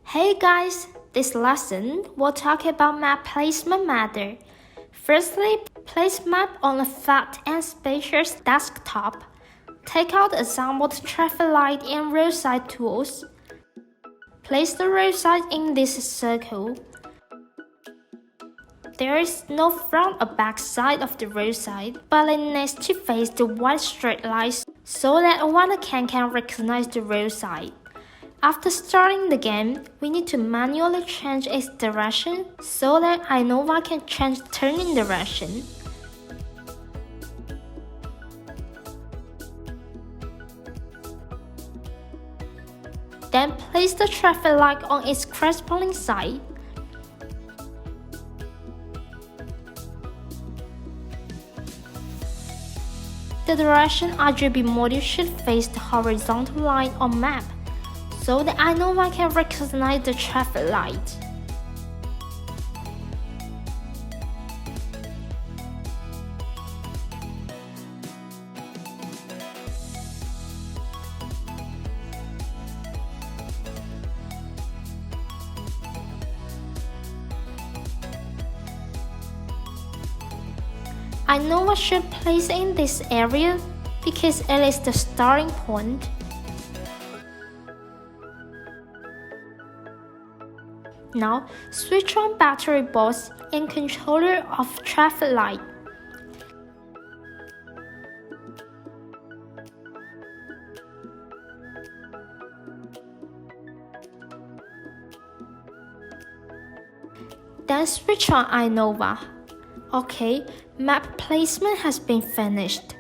Hey guys, this lesson will talk about map placement method. Firstly, place map on a flat and spacious desktop. Take out assembled traffic light and roadside tools. Place the roadside in this circle. There is no front or back side of the roadside, but it needs to face the white straight lines so that one can recognize the roadside. After starting the game, we need to manually change its direction so that AiNova can change turning direction. Then place the traffic light on its corresponding side. The direction RGB module should face the horizontal line on map, so the AiNova can recognize the traffic light. AiNova should place in this area because it is the starting point. Now, switch on battery box and controller of traffic light. Then switch on AiNova. Okay, map placement has been finished.